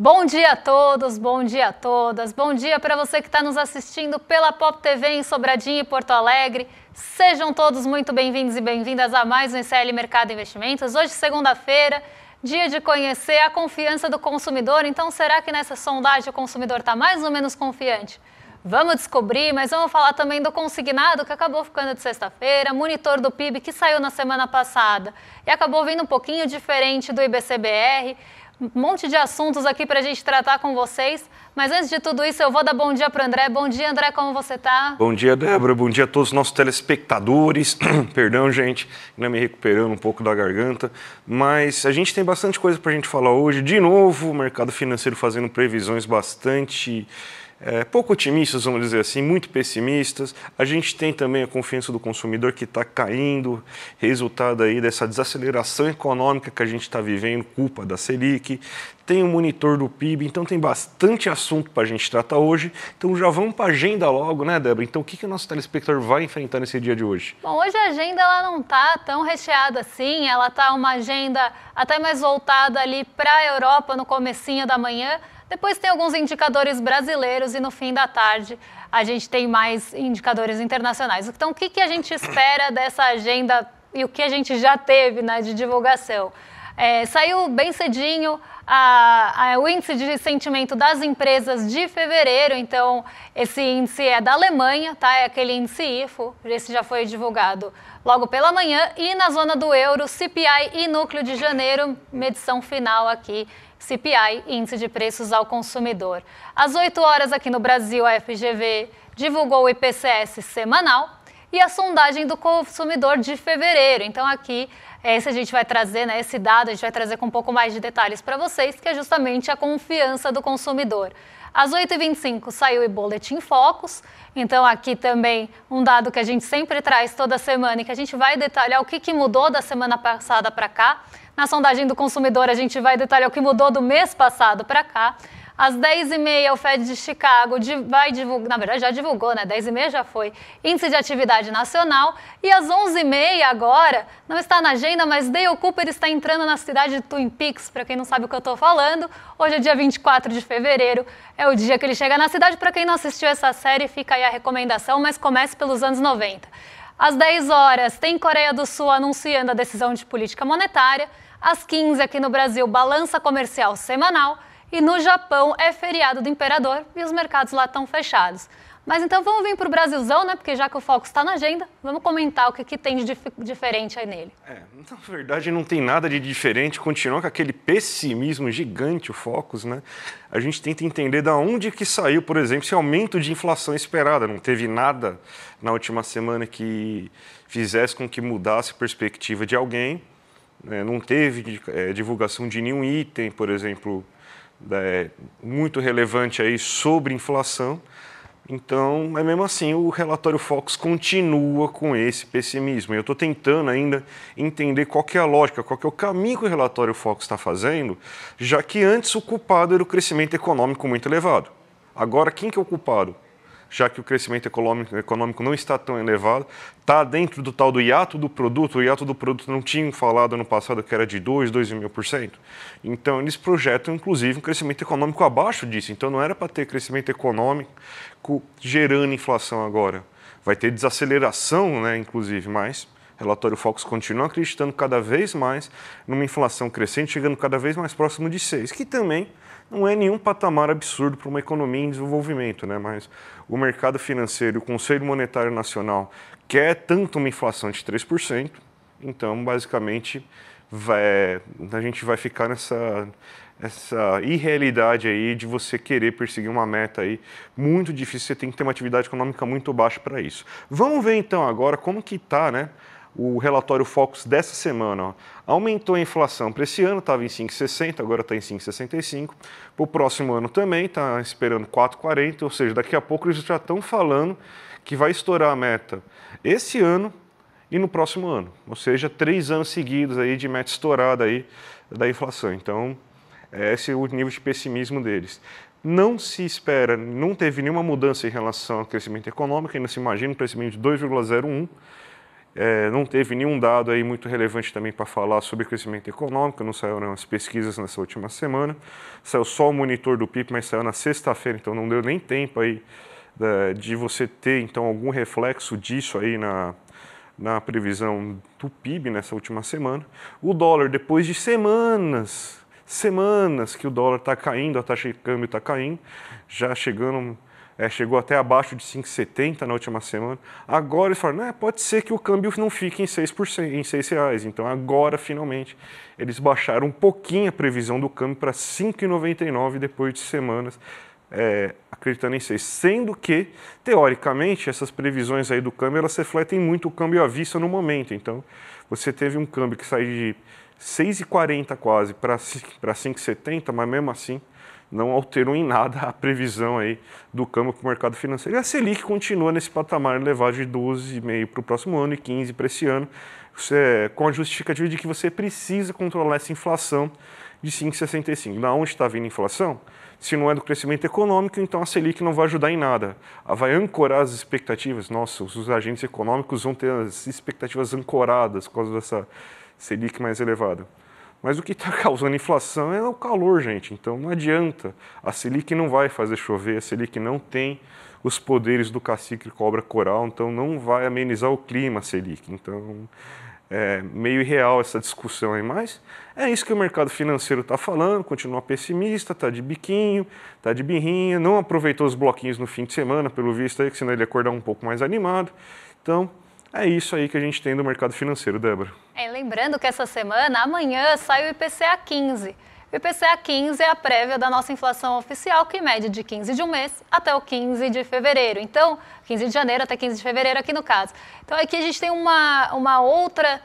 Bom dia a todos, bom dia a todas, bom dia para você que está nos assistindo pela Pop TV em Sobradinho e Porto Alegre. Sejam todos muito bem-vindos e bem-vindas a mais um ICL Mercado Investimentos. Hoje, segunda-feira, dia de conhecer a confiança do consumidor. Então, será que nessa sondagem o consumidor está mais ou menos confiante? Vamos descobrir, mas vamos falar também do consignado, que acabou ficando de sexta-feira, monitor do PIB, que saiu na semana passada e acabou vindo um pouquinho diferente do IBCBR. Um monte de assuntos aqui para a gente tratar com vocês, mas antes de tudo isso eu vou dar bom dia para o André. Bom dia, André, como você está? Bom dia, Débora, bom dia a todos os nossos telespectadores. Perdão, gente, ainda me recuperando um pouco da garganta, mas a gente tem bastante coisa para a gente falar hoje. De novo, o mercado financeiro fazendo previsões bastante pouco otimistas, vamos dizer assim, muito pessimistas. A gente tem também a confiança do consumidor que está caindo, resultado aí dessa desaceleração econômica que a gente está vivendo, culpa da Selic. Tem o monitor do PIB, então tem bastante assunto para a gente tratar hoje. Então já vamos para a agenda logo, né, Débora? Então o que o nosso telespectador vai enfrentar nesse dia de hoje? Bom, hoje a agenda ela não está tão recheada assim, ela está uma agenda até mais voltada ali para a Europa no comecinho da manhã. Depois tem alguns indicadores brasileiros e no fim da tarde a gente tem mais indicadores internacionais. Então, o que a gente espera dessa agenda e o que a gente já teve, né, de divulgação? Saiu bem cedinho o índice de sentimento das empresas de fevereiro, então esse índice é da Alemanha, tá? É aquele índice IFO, esse já foi divulgado logo pela manhã, e na zona do euro, CPI e núcleo de janeiro, medição final aqui, CPI, Índice de Preços ao Consumidor. Às 8 horas aqui no Brasil, a FGV divulgou o IPCS semanal e a sondagem do consumidor de fevereiro. Então aqui, esse a gente vai trazer, né, esse dado, a gente vai trazer com um pouco mais de detalhes para vocês, que é justamente a confiança do consumidor. Às 8h25 saiu o Boletim Focus, então aqui também um dado que a gente sempre traz toda semana e que a gente vai detalhar o que mudou da semana passada para cá. Na sondagem do consumidor, a gente vai detalhar o que mudou do mês passado para cá. Às 10h30, o Fed de Chicago vai divulgar, na verdade já divulgou, né? 10h30 já foi, Índice de Atividade Nacional. E às 11h30 agora, não está na agenda, mas Dale Cooper está entrando na cidade de Twin Peaks, para quem não sabe o que eu estou falando. Hoje é dia 24 de fevereiro, é o dia que ele chega na cidade. Para quem não assistiu essa série, fica aí a recomendação, mas comece pelos anos 90. Às 10 horas, tem Coreia do Sul anunciando a decisão de política monetária. Às 15 aqui no Brasil, balança comercial semanal. E no Japão é feriado do Imperador e os mercados lá estão fechados. Mas então vamos vir para o Brasilzão, né? Porque já que o foco está na agenda, vamos comentar o que tem de diferente aí nele. Na verdade não tem nada de diferente, continua com aquele pessimismo gigante o Focus, né? A gente tenta entender de onde que saiu, por exemplo, esse aumento de inflação esperada. Não teve nada na última semana que fizesse com que mudasse a perspectiva de alguém. Não teve divulgação de nenhum item, por exemplo, muito relevante aí sobre inflação. Então, mesmo assim, o relatório Focus continua com esse pessimismo. Eu estou tentando ainda entender qual que é a lógica, qual que é o caminho que o relatório Focus está fazendo, já que antes o culpado era o crescimento econômico muito elevado. Agora, quem que é o culpado? Já que o crescimento econômico não está tão elevado, está dentro do tal do hiato do produto. O hiato do produto não tinham falado no passado que era de 2,5%. Então, eles projetam, inclusive, um crescimento econômico abaixo disso. Então, não era para ter crescimento econômico gerando inflação agora. Vai ter desaceleração, né, inclusive, mas o relatório Focus continua acreditando cada vez mais numa inflação crescente, chegando cada vez mais próximo de 6%, que também não é nenhum patamar absurdo para uma economia em desenvolvimento, né? Mas o mercado financeiro e o Conselho Monetário Nacional quer tanto uma inflação de 3%, então, basicamente, a gente vai ficar nessa irrealidade aí de você querer perseguir uma meta aí muito difícil, você tem que ter uma atividade econômica muito baixa para isso. Vamos ver, então, agora como que está, né? O relatório Focus dessa semana, ó, aumentou a inflação. Para esse ano estava em 5,60, agora está em 5,65. Para o próximo ano também está esperando 4,40, ou seja, daqui a pouco eles já estão falando que vai estourar a meta esse ano e no próximo ano. Ou seja, 3 anos seguidos aí de meta estourada aí da inflação. Então, esse é o nível de pessimismo deles. Não se espera, não teve nenhuma mudança em relação ao crescimento econômico, ainda se imagina um crescimento de 2,01%. Não teve nenhum dado aí muito relevante também para falar sobre crescimento econômico, não saíram as pesquisas nessa última semana. Saiu só o monitor do PIB, mas saiu na sexta-feira, então não deu nem tempo aí de você ter então algum reflexo disso aí na previsão do PIB nessa última semana. O dólar, depois de semanas que o dólar está caindo, a taxa de câmbio está caindo, já chegou até abaixo de 5,70 na última semana. Agora eles falam, pode ser que o câmbio não fique em 6%, em R$6. Então agora, finalmente, eles baixaram um pouquinho a previsão do câmbio para 5,99 depois de semanas, acreditando em 6. Sendo que, teoricamente, essas previsões aí do câmbio, elas refletem muito o câmbio à vista no momento. Então, você teve um câmbio que saiu de 6,40 quase para 5,70, mas mesmo assim, não alterou em nada a previsão aí do câmbio para o mercado financeiro. E a Selic continua nesse patamar elevado de 12,5% para o próximo ano e 15% para esse ano, com a justificativa de que você precisa controlar essa inflação de 5,65%. Da onde está vindo a inflação? Se não é do crescimento econômico, então a Selic não vai ajudar em nada. Ela vai ancorar as expectativas. Nossa, os agentes econômicos vão ter as expectativas ancoradas por causa dessa Selic mais elevada. Mas o que está causando inflação é o calor, gente. Então não adianta. A Selic não vai fazer chover, a Selic não tem os poderes do cacique cobra coral, então não vai amenizar o clima a Selic. Então é meio irreal essa discussão aí, mas é isso que o mercado financeiro está falando, continua pessimista, está de biquinho, está de birrinha, não aproveitou os bloquinhos no fim de semana, pelo visto aí, que senão ele ia acordar um pouco mais animado. Então, é isso aí que a gente tem do mercado financeiro, Débora. Lembrando que essa semana, amanhã, sai o IPCA 15. O IPCA 15 é a prévia da nossa inflação oficial, que mede de 15 de um mês até o 15 de fevereiro. Então, 15 de janeiro até 15 de fevereiro aqui no caso. Então, aqui a gente tem uma outra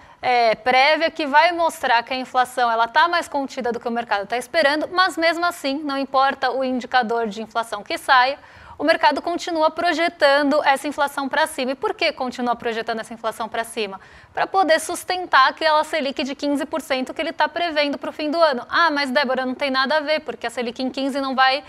prévia que vai mostrar que a inflação está mais contida do que o mercado está esperando, mas mesmo assim, não importa o indicador de inflação que saia, o mercado continua projetando essa inflação para cima. E por que continua projetando essa inflação para cima? Para poder sustentar aquela Selic de 15% que ele está prevendo para o fim do ano. Mas Débora, não tem nada a ver, porque a Selic em 15% não vai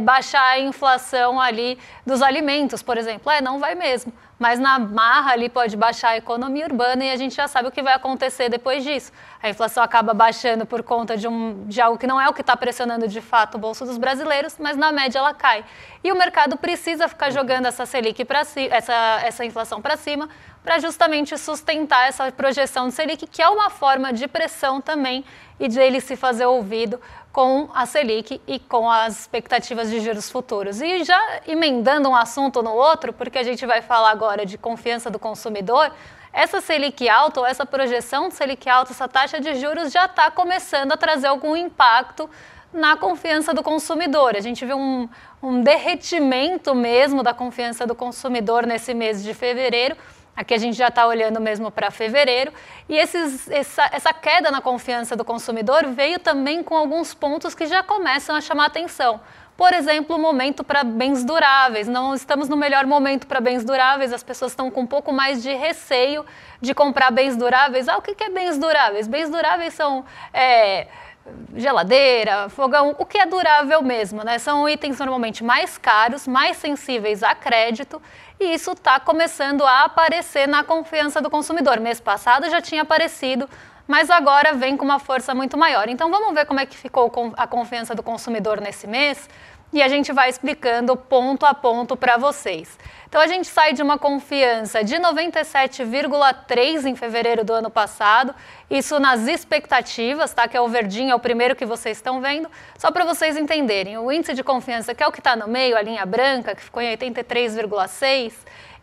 baixar a inflação ali dos alimentos, por exemplo. Não vai mesmo. Mas na marra ali pode baixar a economia urbana e a gente já sabe o que vai acontecer depois disso. A inflação acaba baixando por conta de algo que não é o que está pressionando de fato o bolso dos brasileiros, mas na média ela cai. E o mercado precisa ficar jogando essa Selic essa inflação para cima, para justamente sustentar essa projeção de Selic, que é uma forma de pressão também e de ele se fazer ouvido com a Selic e com as expectativas de juros futuros. E já emendando um assunto no outro, porque a gente vai falar agora de confiança do consumidor, essa Selic alta, ou essa projeção de Selic alta, essa taxa de juros já está começando a trazer algum impacto na confiança do consumidor. A gente viu um derretimento mesmo da confiança do consumidor nesse mês de fevereiro. Aqui a gente já está olhando mesmo para fevereiro. E essa queda na confiança do consumidor veio também com alguns pontos que já começam a chamar atenção. Por exemplo, o momento para bens duráveis. Não estamos no melhor momento para bens duráveis, as pessoas estão com um pouco mais de receio de comprar bens duráveis. O que é bens duráveis? Bens duráveis são geladeira, fogão, o que é durável mesmo, né? São itens normalmente mais caros, mais sensíveis a crédito, e isso está começando a aparecer na confiança do consumidor. Mês passado já tinha aparecido, mas agora vem com uma força muito maior. Então vamos ver como é que ficou a confiança do consumidor nesse mês e a gente vai explicando ponto a ponto para vocês. Então a gente sai de uma confiança de 97,3 em fevereiro do ano passado, isso nas expectativas, tá? Que é o verdinho, é o primeiro que vocês estão vendo, só para vocês entenderem. O índice de confiança, que é o que está no meio, a linha branca, que ficou em 83,6,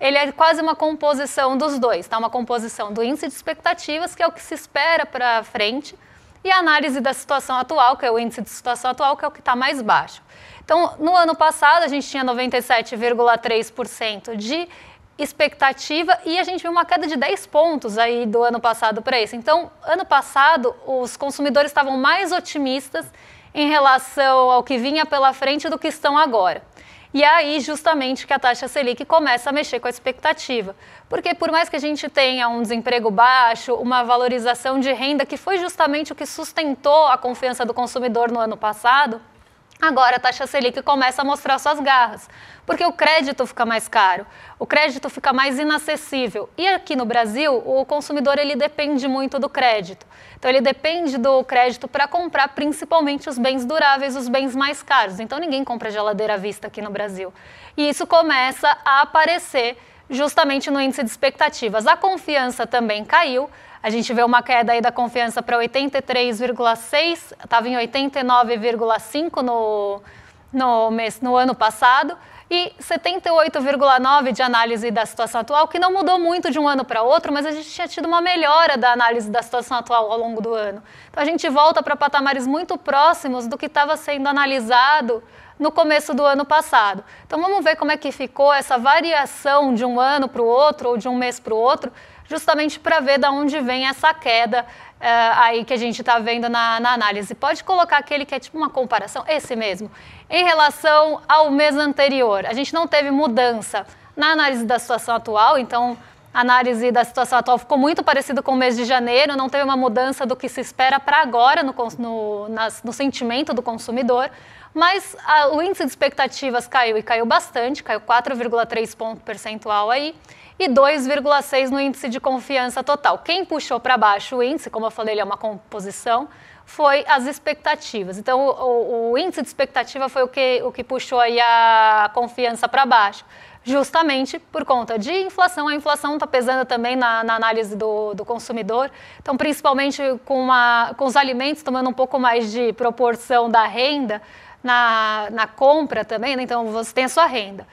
ele é quase uma composição dos dois, tá? Uma composição do índice de expectativas, que é o que se espera para frente, e a análise da situação atual, que é o índice de situação atual, que é o que está mais baixo. Então, no ano passado, a gente tinha 97,3% de expectativa e a gente viu uma queda de 10 pontos aí do ano passado para esse. Então, ano passado, os consumidores estavam mais otimistas em relação ao que vinha pela frente do que estão agora. E é aí, justamente, que a taxa Selic começa a mexer com a expectativa. Porque por mais que a gente tenha um desemprego baixo, uma valorização de renda, que foi justamente o que sustentou a confiança do consumidor no ano passado, Agora a taxa Selic começa a mostrar suas garras, porque o crédito fica mais caro, o crédito fica mais inacessível. E aqui no Brasil, o consumidor ele depende muito do crédito. Então ele depende do crédito para comprar principalmente os bens duráveis, os bens mais caros. Então ninguém compra geladeira à vista aqui no Brasil. E isso começa a aparecer justamente no índice de expectativas. A confiança também caiu. A gente vê uma queda aí da confiança para 83,6, estava em 89,5 no ano passado, e 78,9 de análise da situação atual, que não mudou muito de um ano para outro, mas a gente tinha tido uma melhora da análise da situação atual ao longo do ano. Então a gente volta para patamares muito próximos do que estava sendo analisado no começo do ano passado. Então vamos ver como é que ficou essa variação de um ano para o outro ou de um mês para o outro, justamente para ver de onde vem essa queda aí que a gente está vendo na análise. Pode colocar aquele que é tipo uma comparação, esse mesmo. Em relação ao mês anterior, a gente não teve mudança na análise da situação atual, então a análise da situação atual ficou muito parecido com o mês de janeiro, não teve uma mudança do que se espera para agora no sentimento do consumidor, mas o índice de expectativas caiu e caiu bastante, caiu 4,3 ponto percentual aí, e 2,6 no índice de confiança total. Quem puxou para baixo o índice, como eu falei, ele é uma composição, foi as expectativas. Então, o índice de expectativa foi o que puxou aí a confiança para baixo, justamente por conta de inflação. A inflação está pesando também na análise do consumidor, então, principalmente com os alimentos tomando um pouco mais de proporção da renda, na compra também, né? Então você tem a sua renda.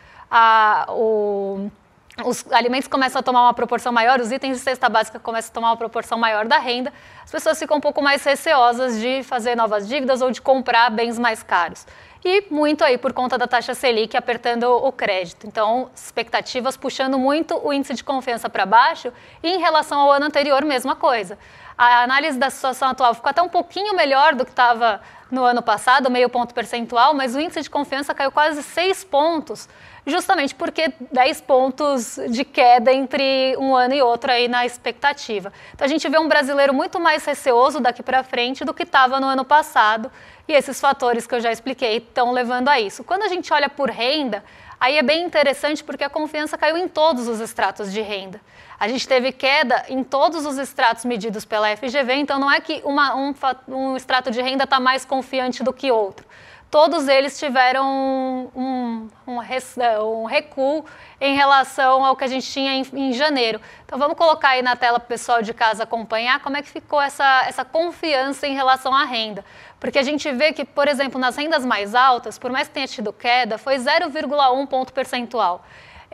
Os alimentos começam a tomar uma proporção maior, os itens de cesta básica começam a tomar uma proporção maior da renda, as pessoas ficam um pouco mais receosas de fazer novas dívidas ou de comprar bens mais caros. E muito aí por conta da taxa Selic apertando o crédito. Então, expectativas puxando muito o índice de confiança para baixo, e em relação ao ano anterior, mesma coisa. A análise da situação atual ficou até um pouquinho melhor do que estava no ano passado, meio ponto percentual, mas o índice de confiança caiu quase 6 pontos, justamente porque 10 pontos de queda entre um ano e outro aí na expectativa. Então a gente vê um brasileiro muito mais receoso daqui para frente do que estava no ano passado, e esses fatores que eu já expliquei estão levando a isso. Quando a gente olha por renda, aí é bem interessante porque a confiança caiu em todos os estratos de renda. A gente teve queda em todos os estratos medidos pela FGV, então não é que um extrato de renda está mais confiante do que outro. Todos eles tiveram um recuo em relação ao que a gente tinha em janeiro. Então vamos colocar aí na tela para o pessoal de casa acompanhar como é que ficou essa confiança em relação à renda. Porque a gente vê que, por exemplo, nas rendas mais altas, por mais que tenha tido queda, foi 0,1 ponto percentual.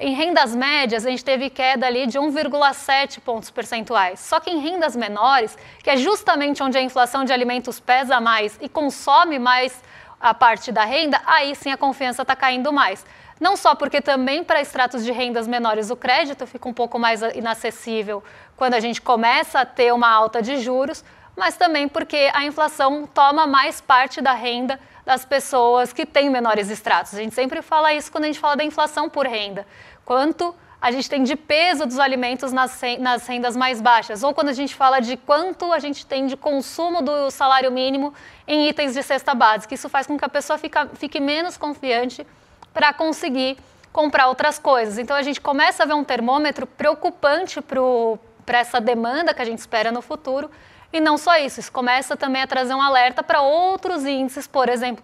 Em rendas médias, a gente teve queda ali de 1,7 pontos percentuais. Só que em rendas menores, que é justamente onde a inflação de alimentos pesa mais e consome mais a parte da renda, aí sim a confiança está caindo mais. Não só porque também para estratos de rendas menores o crédito fica um pouco mais inacessível quando a gente começa a ter uma alta de juros, mas também porque a inflação toma mais parte da renda das pessoas que têm menores estratos. A gente sempre fala isso quando a gente fala da inflação por renda. Quanto a gente tem de peso dos alimentos nas rendas mais baixas, ou quando a gente fala de quanto a gente tem de consumo do salário mínimo em itens de cesta básica. Isso faz com que a pessoa fique menos confiante para conseguir comprar outras coisas. Então a gente começa a ver um termômetro preocupante para essa demanda que a gente espera no futuro. E não só isso começa também a trazer um alerta para outros índices, por exemplo,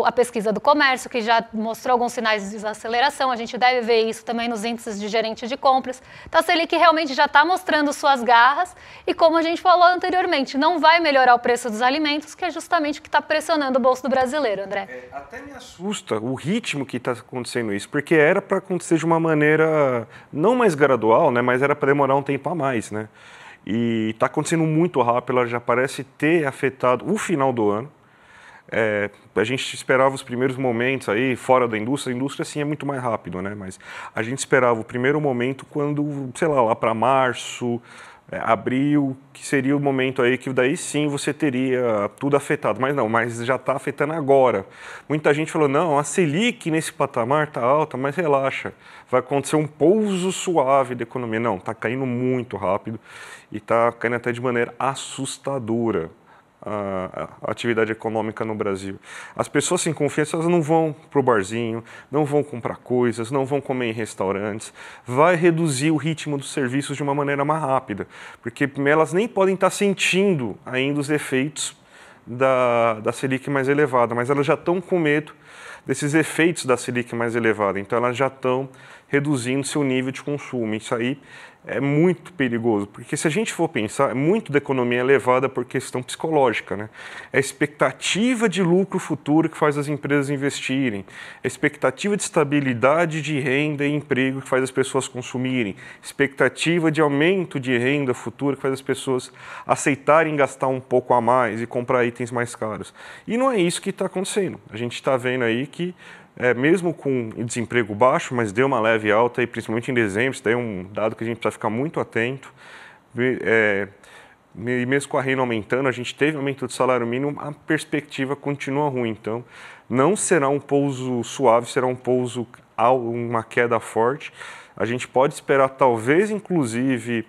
a pesquisa do comércio, que já mostrou alguns sinais de desaceleração, a gente deve ver isso também nos índices de gerente de compras. Então a Selic realmente já está mostrando suas garras e, como a gente falou anteriormente, não vai melhorar o preço dos alimentos, que é justamente o que está pressionando o bolso do brasileiro, André. Até me assusta o ritmo que está acontecendo isso, porque era para acontecer de uma maneira não mais gradual, né, mas era para demorar um tempo a mais, né? E está acontecendo muito rápido, ela já parece ter afetado o final do ano. A gente esperava os primeiros momentos aí, fora da indústria, a indústria sim é muito mais rápido, né? Mas a gente esperava o primeiro momento quando, sei lá para março, abril, que seria o momento aí que daí sim você teria tudo afetado. Mas não, mas já está afetando agora. Muita gente falou, não, a Selic nesse patamar está alta, mas relaxa, vai acontecer um pouso suave da economia. Não, está caindo muito rápido e está caindo até de maneira assustadora. a atividade econômica no Brasil. As pessoas sem confiança, elas não vão para o barzinho, não vão comprar coisas, não vão comer em restaurantes, vai reduzir o ritmo dos serviços de uma maneira mais rápida, porque elas nem podem estar sentindo ainda os efeitos da Selic mais elevada, mas elas já estão com medo desses efeitos da Selic mais elevada, então elas já estão reduzindo seu nível de consumo. Isso aí é muito perigoso, porque se a gente for pensar, muito da economia é levada por questão psicológica, né? É a expectativa de lucro futuro que faz as empresas investirem, a expectativa de estabilidade de renda e emprego que faz as pessoas consumirem, expectativa de aumento de renda futura que faz as pessoas aceitarem gastar um pouco a mais e comprar itens mais caros. E não é isso que está acontecendo. A gente está vendo aí que mesmo com desemprego baixo, mas deu uma leve alta, e principalmente em dezembro, isso daí é um dado que a gente precisa ficar muito atento. E mesmo com a renda aumentando, a gente teve aumento do salário mínimo, a perspectiva continua ruim. Então, não será um pouso suave, será um pouso, uma queda forte. A gente pode esperar, talvez, inclusive,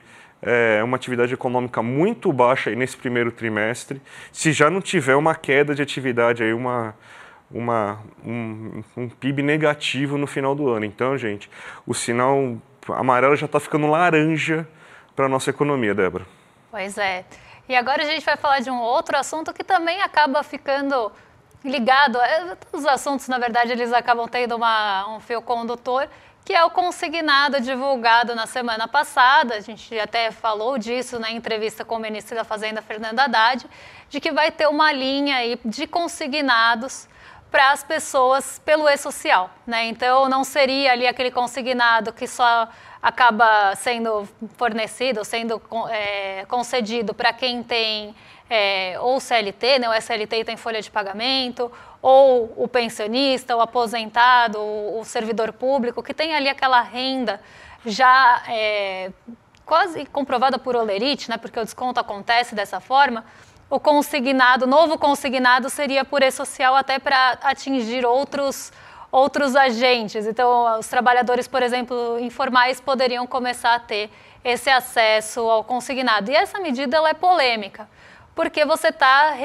uma atividade econômica muito baixa aí nesse primeiro trimestre, se já não tiver uma queda de atividade, aí um PIB negativo no final do ano. Então, gente, o sinal amarelo já está ficando laranja para a nossa economia, Débora. Pois é. E agora a gente vai falar de um outro assunto que também acaba ficando ligado. Todos os assuntos, na verdade, eles acabam tendo um fio condutor, que é o consignado divulgado na semana passada. A gente até falou disso na entrevista com o ministro da Fazenda, Fernando Haddad, de que vai ter uma linha aí de consignados para as pessoas pelo e-social, né? Então, não seria ali aquele consignado que só acaba sendo fornecido, sendo concedido para quem tem ou CLT, né? O SLT tem folha de pagamento, ou o pensionista, o aposentado, o servidor público, que tem ali aquela renda já quase comprovada por holerite, né? Porque o desconto acontece dessa forma. O consignado, novo consignado, seria por e-social até para atingir outros agentes. Então, os trabalhadores, por exemplo, informais, poderiam começar a ter esse acesso ao consignado. E essa medida ela é polêmica, porque você está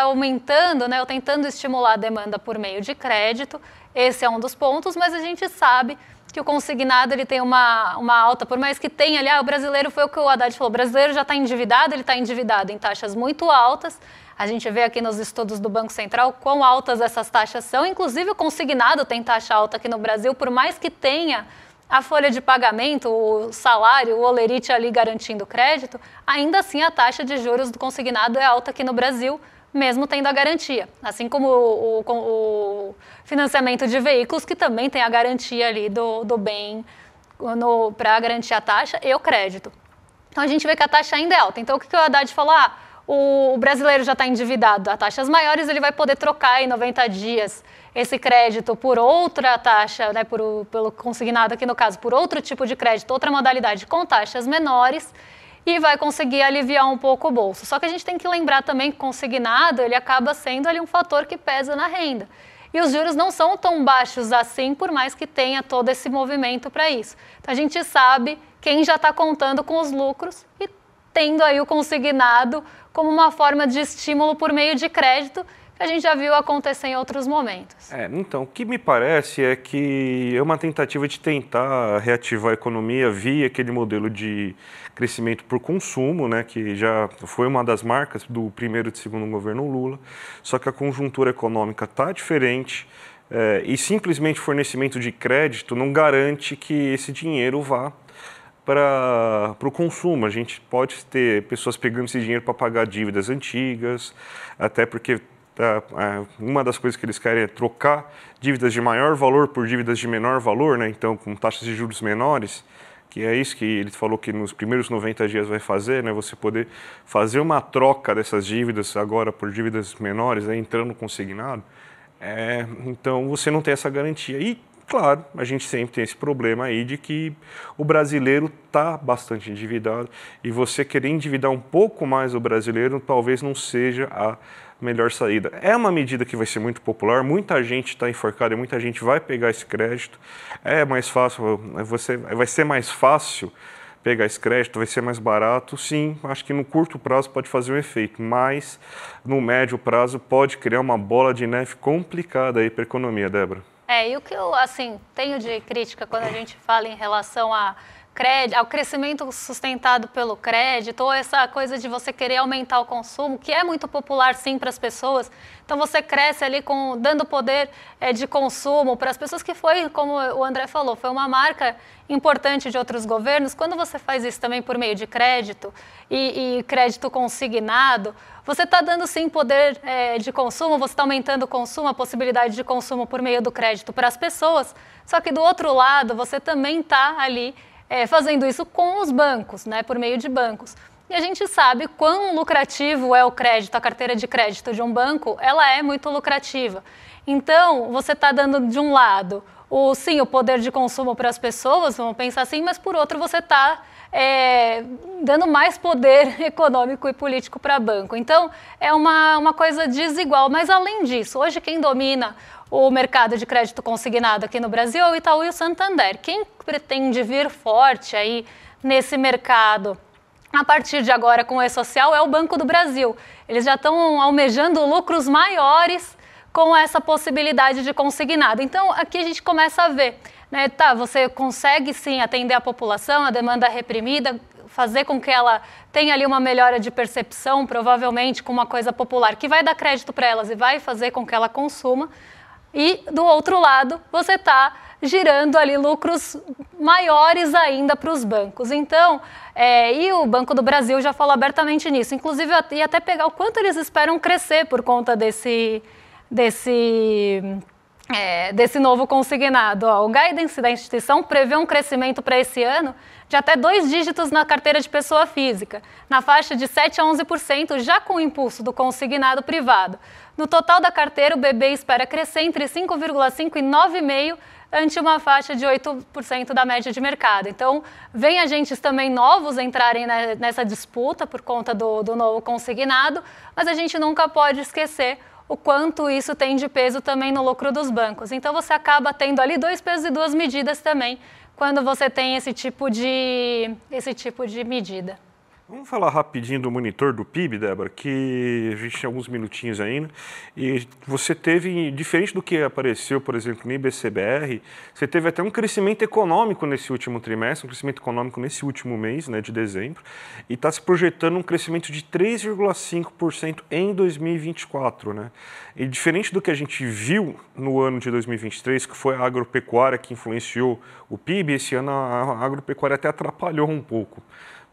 aumentando, né, ou tentando estimular a demanda por meio de crédito. Esse é um dos pontos, mas a gente sabe que o consignado ele tem uma alta, por mais que tenha ali, o brasileiro, foi o que o Haddad falou, o brasileiro já está endividado, ele está endividado em taxas muito altas. A gente vê aqui nos estudos do Banco Central quão altas essas taxas são, inclusive o consignado tem taxa alta aqui no Brasil, por mais que tenha a folha de pagamento, o salário, o holerite ali garantindo crédito, ainda assim a taxa de juros do consignado é alta aqui no Brasil, mesmo tendo a garantia, assim como o financiamento de veículos, que também tem a garantia ali do bem para garantir a taxa e o crédito. Então a gente vê que a taxa ainda é alta. Então o que o Haddad falou? O brasileiro já está endividado a taxas maiores, ele vai poder trocar em 90 dias esse crédito por outra taxa, né, pelo consignado aqui no caso, por outro tipo de crédito, outra modalidade com taxas menores, e vai conseguir aliviar um pouco o bolso. Só que a gente tem que lembrar também que o consignado ele acaba sendo ali um fator que pesa na renda. E os juros não são tão baixos assim, por mais que tenha todo esse movimento para isso. Então a gente sabe quem já está contando com os lucros e tendo aí o consignado como uma forma de estímulo por meio de crédito, que a gente já viu acontecer em outros momentos. Então, o que me parece é que é uma tentativa de tentar reativar a economia via aquele modelo de crescimento por consumo, né, que já foi uma das marcas do primeiro e segundo governo Lula, só que a conjuntura econômica está diferente e simplesmente fornecimento de crédito não garante que esse dinheiro vá para o consumo. A gente pode ter pessoas pegando esse dinheiro para pagar dívidas antigas, até porque uma das coisas que eles querem é trocar dívidas de maior valor por dívidas de menor valor, né? Então, com taxas de juros menores, que é isso que ele falou que nos primeiros 90 dias vai fazer, né? Você poder fazer uma troca dessas dívidas agora por dívidas menores, né? Entrando no consignado. Então, você não tem essa garantia. E, claro, a gente sempre tem esse problema aí de que o brasileiro está bastante endividado e você querer endividar um pouco mais o brasileiro talvez não seja a melhor saída. É uma medida que vai ser muito popular, muita gente está enforcada, muita gente vai pegar esse crédito, é mais fácil, vai ser mais fácil pegar esse crédito, vai ser mais barato. Sim, acho que no curto prazo pode fazer um efeito, mas no médio prazo pode criar uma bola de neve complicada aí para a economia, Débora. E o que eu, assim, tenho de crítica quando a gente fala em relação ao crescimento sustentado pelo crédito, ou essa coisa de você querer aumentar o consumo, que é muito popular, sim, para as pessoas. Então, você cresce ali dando poder de consumo para as pessoas, que foi, como o André falou, foi uma marca importante de outros governos. Quando você faz isso também por meio de crédito e crédito consignado, você está dando, sim, poder de consumo, você está aumentando o consumo, a possibilidade de consumo por meio do crédito para as pessoas. Só que, do outro lado, você também está ali fazendo isso com os bancos, né, por meio de bancos. E a gente sabe quão lucrativo é o crédito, a carteira de crédito de um banco, ela é muito lucrativa. Então, você está dando, de um lado, o poder de consumo para as pessoas, vamos pensar assim, mas por outro você está dando mais poder econômico e político para banco. Então, é uma coisa desigual. Mas, além disso, hoje quem domina o mercado de crédito consignado aqui no Brasil é o Itaú e o Santander. Quem pretende vir forte aí nesse mercado a partir de agora com o E-Social é o Banco do Brasil. Eles já estão almejando lucros maiores com essa possibilidade de consignado. Então, aqui a gente começa a ver, né? Você consegue sim atender a população, a demanda reprimida, fazer com que ela tenha ali uma melhora de percepção, provavelmente com uma coisa popular, que vai dar crédito para elas e vai fazer com que ela consuma. E, do outro lado, você está girando ali lucros maiores ainda para os bancos. Então, e o Banco do Brasil já falou abertamente nisso. Inclusive, eu ia até pegar o quanto eles esperam crescer por conta desse novo consignado. O guidance da instituição prevê um crescimento para esse ano de até 2 dígitos na carteira de pessoa física, na faixa de 7% a 11%, já com o impulso do consignado privado. No total da carteira, o BB espera crescer entre 5,5% e 9,5%, ante uma faixa de 8% da média de mercado. Então, vem agentes também novos entrarem nessa disputa por conta do novo consignado, mas a gente nunca pode esquecer o quanto isso tem de peso também no lucro dos bancos. Então, você acaba tendo ali 2 pesos e 2 medidas também, quando você tem esse tipo de medida. Vamos falar rapidinho do monitor do PIB, Débora, que a gente tem alguns minutinhos ainda, e você teve, diferente do que apareceu, por exemplo, no IBCBR, você teve até um crescimento econômico nesse último trimestre, um crescimento econômico nesse último mês, né, de dezembro, e está se projetando um crescimento de 3,5% em 2024, né? E diferente do que a gente viu no ano de 2023, que foi a agropecuária que influenciou o PIB, esse ano a agropecuária até atrapalhou um pouco.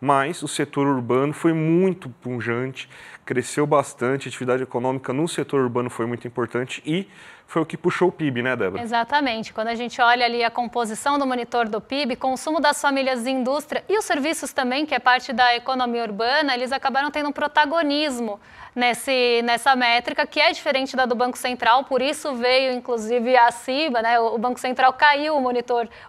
Mas o setor urbano foi muito pujante, cresceu bastante, a atividade econômica no setor urbano foi muito importante e foi o que puxou o PIB, né, Débora? Exatamente. Quando a gente olha ali a composição do monitor do PIB, consumo das famílias e indústria e os serviços também, que é parte da economia urbana, eles acabaram tendo um protagonismo nessa métrica, que é diferente da do Banco Central, por isso veio, inclusive, acima, né? O Banco Central caiu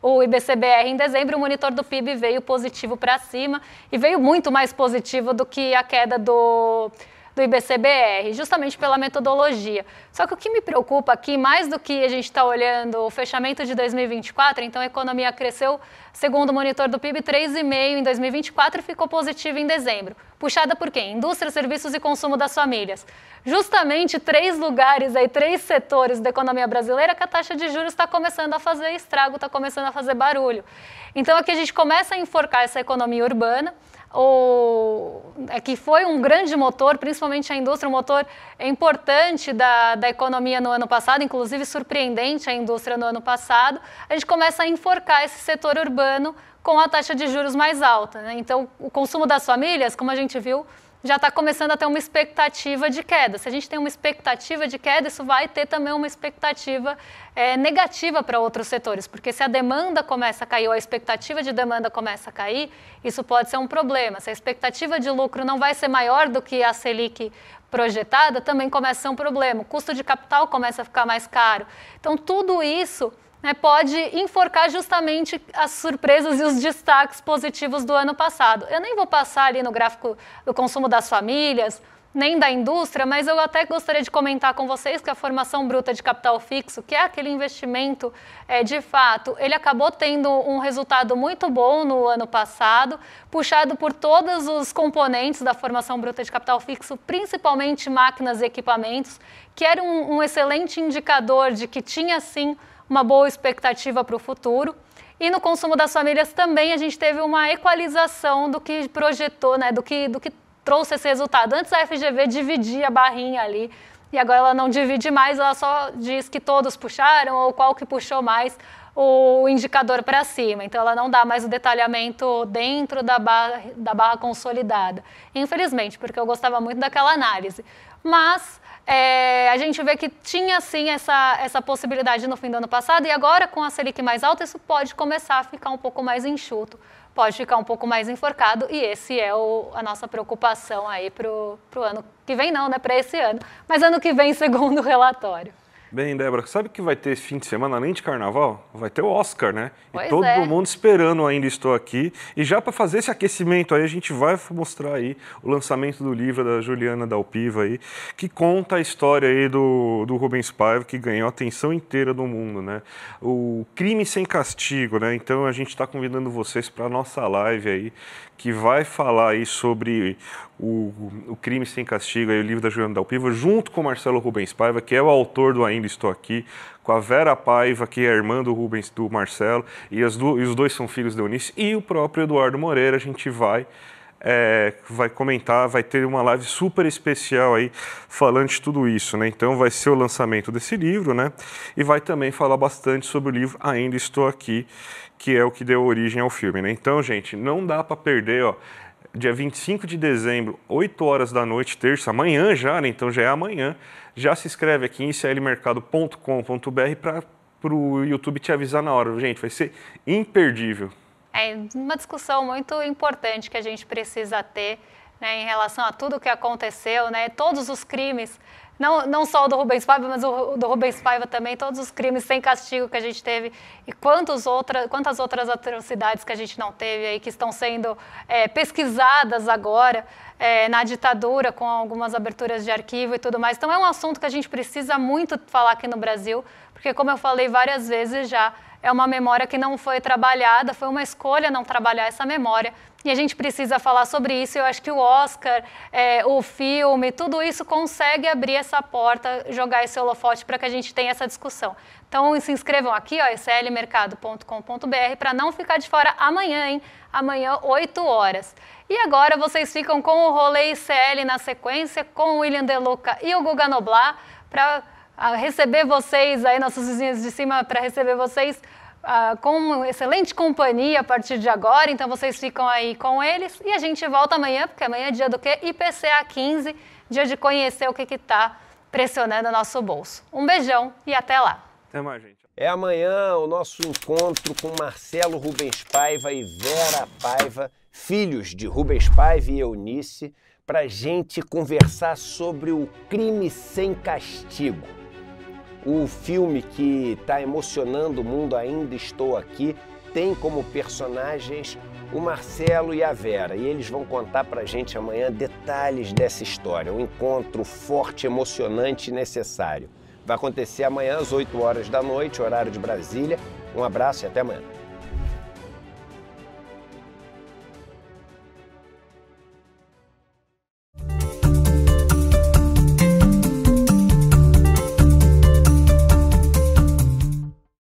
o IBCBR em dezembro, o monitor do PIB veio positivo para cima e veio muito mais positivo do que a queda do IBCBR, justamente pela metodologia. Só que o que me preocupa aqui, mais do que a gente está olhando o fechamento de 2024, então a economia cresceu, segundo o monitor do PIB, 3,5% em 2024 e ficou positiva em dezembro. Puxada por quem? Indústria, serviços e consumo das famílias. Justamente 3 lugares, 3 setores da economia brasileira que a taxa de juros está começando a fazer estrago, está começando a fazer barulho. Então aqui a gente começa a enforcar essa economia urbana, que foi um grande motor, principalmente a indústria, um motor importante da economia no ano passado, inclusive surpreendente a indústria no ano passado. A gente começa a enforcar esse setor urbano com a taxa de juros mais alta, né? Então, o consumo das famílias, como a gente viu, já está começando a ter uma expectativa de queda. Se a gente tem uma expectativa de queda, isso vai ter também uma expectativa negativa para outros setores, porque se a demanda começa a cair ou a expectativa de demanda começa a cair, isso pode ser um problema. Se a expectativa de lucro não vai ser maior do que a Selic projetada, também começa a ser um problema. O custo de capital começa a ficar mais caro. Então, tudo isso, né, pode enforcar justamente as surpresas e os destaques positivos do ano passado. Eu nem vou passar ali no gráfico do consumo das famílias, nem da indústria, mas eu até gostaria de comentar com vocês que a formação bruta de capital fixo, que é aquele investimento, de fato, ele acabou tendo um resultado muito bom no ano passado, puxado por todos os componentes da formação bruta de capital fixo, principalmente máquinas e equipamentos, que era um excelente indicador de que tinha, sim, uma boa expectativa para o futuro. E no consumo das famílias também a gente teve uma equalização do que projetou, né, do que trouxe esse resultado. Antes a FGV dividia a barrinha ali, e agora ela não divide mais, ela só diz que todos puxaram ou qual que puxou mais o indicador para cima. Então ela não dá mais o detalhamento dentro da barra consolidada. Infelizmente, porque eu gostava muito daquela análise. Mas a gente vê que tinha sim essa possibilidade no fim do ano passado, e agora com a Selic mais alta isso pode começar a ficar um pouco mais enxuto, pode ficar um pouco mais enforcado, e esse é a nossa preocupação aí para o ano que vem, não, né, para esse ano, mas ano que vem, segundo o relatório. Bem, Débora, sabe que vai ter esse fim de semana, além de carnaval? Vai ter o Oscar, né? Pois e todo é. mundo esperando Ainda Estou Aqui. E já para fazer esse aquecimento aí, a gente vai mostrar aí o lançamento do livro da Juliana Dalpiva aí, que conta a história aí do Rubens Paiva, que ganhou a atenção inteira do mundo, né? O Crime Sem Castigo, né? Então a gente está convidando vocês para a nossa live aí, que vai falar aí sobre o Crime Sem Castigo, aí, o livro da Juliana Dalpiva, junto com o Marcelo Rubens Paiva, que é o autor do Ainda Estou Aqui, com a Vera Paiva, que é a irmã do Marcelo, e os dois são filhos da Eunice, e o próprio Eduardo Moreira. A gente vai comentar, vai ter uma live super especial aí falando de tudo isso, né? Então vai ser o lançamento desse livro, né? E vai também falar bastante sobre o livro Ainda Estou Aqui, que é o que deu origem ao filme, né? Então, gente, não dá para perder, ó. Dia 25 de dezembro, 8 horas da noite, terça, amanhã já, né? Então já é amanhã. Já se inscreve aqui em iclmercado.com.br para o YouTube te avisar na hora. Gente, vai ser imperdível. É uma discussão muito importante que a gente precisa ter, né, em relação a tudo o que aconteceu, né? Todos os crimes, não só o do Rubens Paiva, mas o do Rubens Paiva também, todos os crimes sem castigo que a gente teve e quantas outras atrocidades que a gente não teve aí, que estão sendo pesquisadas agora na ditadura, com algumas aberturas de arquivo e tudo mais. Então é um assunto que a gente precisa muito falar aqui no Brasil, porque, como eu falei várias vezes já, é uma memória que não foi trabalhada, foi uma escolha não trabalhar essa memória, e a gente precisa falar sobre isso. Eu acho que o Oscar, o filme, tudo isso consegue abrir essa porta, jogar esse holofote para que a gente tenha essa discussão. Então se inscrevam aqui, ó, iclmercado.com.br, para não ficar de fora amanhã, hein? Amanhã, 8 horas. E agora vocês ficam com o Rolê ICL na sequência, com o William De Luca e o Guga Noblar, para receber vocês, aí nossos vizinhos de cima, para receber vocês com uma excelente companhia a partir de agora. Então vocês ficam aí com eles e a gente volta amanhã, porque amanhã é dia do quê? IPCA 15, dia de conhecer o que está pressionando o nosso bolso. Um beijão e até lá. Até mais, gente. É amanhã o nosso encontro com Marcelo Rubens Paiva e Vera Paiva, filhos de Rubens Paiva e Eunice, para a gente conversar sobre o Crime Sem Castigo. O filme que está emocionando o mundo, Ainda Estou Aqui, tem como personagens o Marcelo e a Vera, e eles vão contar para a gente amanhã detalhes dessa história, um encontro forte, emocionante e necessário. Vai acontecer amanhã às 8 horas da noite, horário de Brasília. Um abraço e até amanhã.